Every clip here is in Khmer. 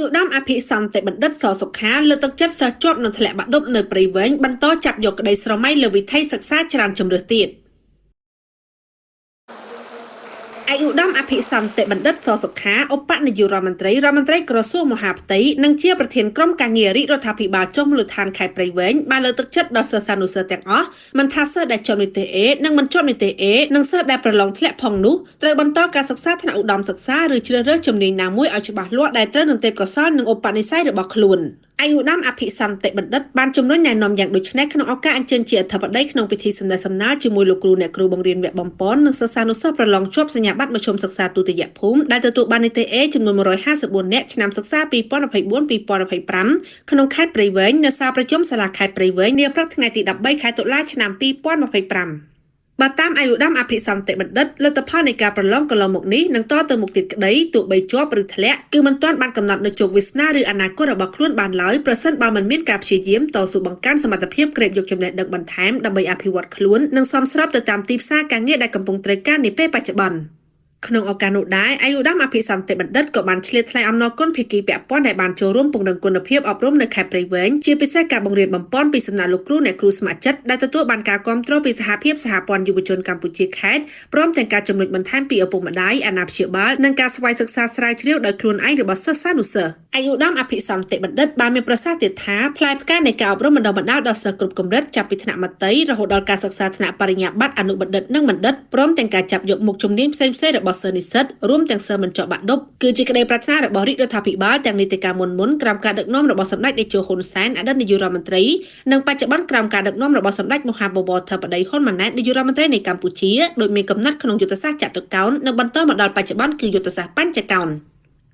យុដាមអភិសន្តិបណ្ឌិតសសុខាលើកទឹកចិត្តសិស្សជាប់នឹងធ្លាក់បាក់ឌុបនៅព្រៃវែងបន្តចាប់យកក្តីស្រមៃលើវិថីសិក្សាច្រើនជំរឿសទៀតអាយុដំអភិសន្តិបណ្ឌិតសសុខាឧបនាយករដ្ឋមន្ត្រីក្រសួងមហាផ្ទៃនិងជាប្រធានក្រុមការងាររាជរដ្ឋាភិបាលចុះមូលដ្ឋានខេត្តព្រៃវែងបានលើកទឹកចិត្តដល់សិស្សានុសិស្សទាំងអស់មិនថាសិស្សដែលជាប់នីតិ A និងមិនជាប់នីតិ A និងសិស្សដែលប្រឡងធ្លាក់ផងនោះត្រូវបន្តការសិក្សាថ្នាក់ឧត្តមសិក្សាឬជ្រើសរើសជំនាញណាមួយឲ្យច្បាស់លាស់ដែលត្រូវនឹងទេពកោសល្យនិងឧបនិស្ស័យរបស់ខ្លួនអាយុដំអភិសន្តិបណ្ឌិតបានជំរុញណែនាំយ៉ាងដូចនេះក្នុងឱកាសអញ្ជើញជាអធិបតីក្នុងពិធីសម្ដែងសម្ដាលជាមួយលោកគ្រូអ្នកគ្រូបង្រៀនវគ្គបំពេញនិងសិស្សានុសិស្សប្រឡងជាប់សញ្ញាបត្រមធ្យមសិក្សាទុតិយភូមិដែលទទួលបាននីតិ A ចំនួន154នាក់ឆ្នាំសិក្សា2024-2025ក្នុងខេត្តព្រៃវែងនៅសាលប្រជុំសាលាខេត្តព្រៃវែងនាព្រឹកថ្ងៃទី13ខែតុលាឆ្នាំ2025បើតាមអាយុដំអភិសន្តិបណ្ឌិតលទ្ធផលនៃការប្រឡងកន្លងមកនេះនឹងតទៅមុខទៀតក្តីទោះបីជាប់ឬធ្លាក់គឺមិនទាន់បានកំណត់នូវជោគវាសនាឬអនាគតរបស់ខ្លួនបានឡើយប្រសិនបើមិនមានការព្យាយាមតស៊ូបង្កើនសមត្ថភាពក្រេបយកចំណេះដឹងបន្ថែមដើម្បីអភិវឌ្ឍខ្លួននិងសមស្របទៅតាមទីផ្សារការងារដែលកំពុងត្រូវការនាពេលបច្ចុប្បន្នក្នុងឱកាសនោះដែរអាយុដំអភិសន្តិបណ្ឌិតក៏បានឆ្លៀតថ្លែងអំណរគុណភាគីពាក់ព័ន្ធដែលបានចូលរួមពង្រឹងគុណភាពអប់រំនៅខេត្តព្រៃវែងជាពិសេសការបង្រៀនបំពេញពីសំណាក់លោកគ្រូអ្នកគ្រូស្ម័គ្រចិត្តដែលទទួលបានការគាំទ្រពីសហភាពសហព័ន្ធយុវជនកម្ពុជាខេត្តព្រមទាំងការជំរុញបន្ថែមពីឪពុកម្ដាយអាណាព្យាបាលនិងការស្វ័យសិក្សាស្រាវជ្រាវដោយខ្លួនឯងរបស់សិស្សានុសិស្សអាយុដំអភិសន្តិបណ្ឌិតបានមានប្រសាសន៍ទៀតថាផ្លែផ្កានៃការអប់រំបណ្ដុះបណ្ដាលដល់សិស្សគ្រប់កម្រិតចាប់ពីថ្នាក់មត្តេយ្យរហូតដល់ការសិក្សាថ្នាក់បរិញ្ញាបត្រអនុបណ្ឌិតនិងបណ្ឌិតព្រមទាំងការចាប់យកមុខជំនាញផ្សេងៗរបស់សិស្សនិស្សិតរួមទាំងសិស្សមិនជាប់បាក់ឌុបគឺជាក្តីប្រាថ្នារបស់រាជរដ្ឋាភិបាលទាំងនីតិកាលមុនក្រោមការដឹកនាំរបស់សម្ដេចតេជោហ៊ុនសែនអតីតនាយករដ្ឋមន្ត្រីនិងបច្ចុប្បន្នក្រោមការដឹកនាំរបស់សម្ដេចមហាបវរធិបតីហ៊ុនម៉ាណែតនាយករដ្ឋមន្ត្រីនៃកម្ពុជាដោយមានកំណត់ក្នុងយុទ្ធសាស្ត្រចតុកោណនិងបន្តមកដល់បច្ចុប្បន្នគឺយុទ្ធសាស្ត្របញ្ចកោណ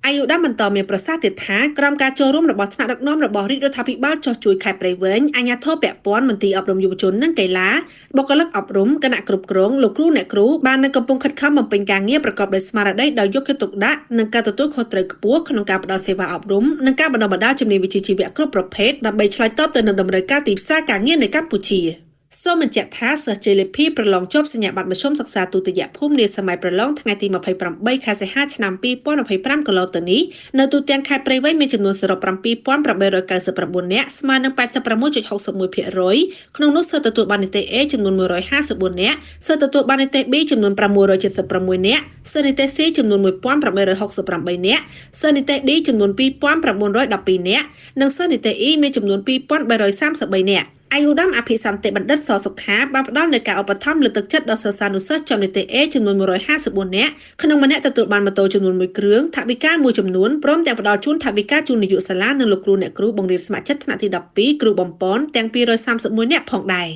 អាយុដំបន្តមានប្រសាសន៍ទៀតថាក្រោមការចូលរួមរបស់ថ្នាក់ដឹកនាំរបស់រាជរដ្ឋាភិបាលចុះជួយខេត្តព្រៃវែងអាជ្ញាធរពាក់ព័ន្ធមន្ត្រីអប់រំយុវជននិងកីឡាបុគ្គលិកអប់រំគណៈគ្រប់គ្រងលោកគ្រូអ្នកគ្រូបាននឹងកំពុងខិតខំបំពេញការងារប្រកបដោយស្មារតីដោយយកចិត្តទុកដាក់និងការទទួលខុសត្រូវខ្ពស់ក្នុងការផ្តល់សេវាអប់រំនិងការបណ្តុះបណ្តាលជំនាញវិជ្ជាជីវៈគ្រប់ប្រភេទដើម្បីឆ្លើយតបទៅនឹងតម្រូវការទីផ្សារការងារនៅកម្ពុជាសូមបញ្ជាក់ថាសិស្សជ័យលាភីប្រឡងជាប់សញ្ញាបត្រមធ្យមសិក្សាទុតិយភូមិនាសម័យប្រឡងថ្ងៃទី28ខែសីហាឆ្នាំ2025កន្លងទៅនេះនៅទូទាំងខេត្តព្រៃវែងមានចំនួនសរុប7899នាក់ស្មើនឹង86.61%ក្នុងនោះសិស្សទទួលបាននីតិ A ចំនួន154នាក់សិស្សទទួលបាននីតិ B ចំនួន576នាក់សិស្សនីតិ C ចំនួន1868នាក់សិស្សនីតិ D ចំនួន2912នាក់និងសិស្សនីតិ E មានចំនួន2333នាក់អាយុដំអភិសន្តិបណ្ឌិតសសុខាបានផ្ដល់នូវការឧបត្ថម្ភលើកទឹកចិត្តដល់សិស្សានុសិស្សចំនីតិ A ចំនួន154នាក់ក្នុងម្នាក់ទទួលបានម៉ូតូចំនួន1គ្រឿងថវិកាមួយចំនួនព្រមទាំងផ្ដល់ជូនថវិកាជូននាយកសាលានិងលោកគ្រូអ្នកគ្រូបង្រៀនស្ម័គ្រចិត្តថ្នាក់ទី12គ្រូបំពេញទាំង231នាក់ផងដែរ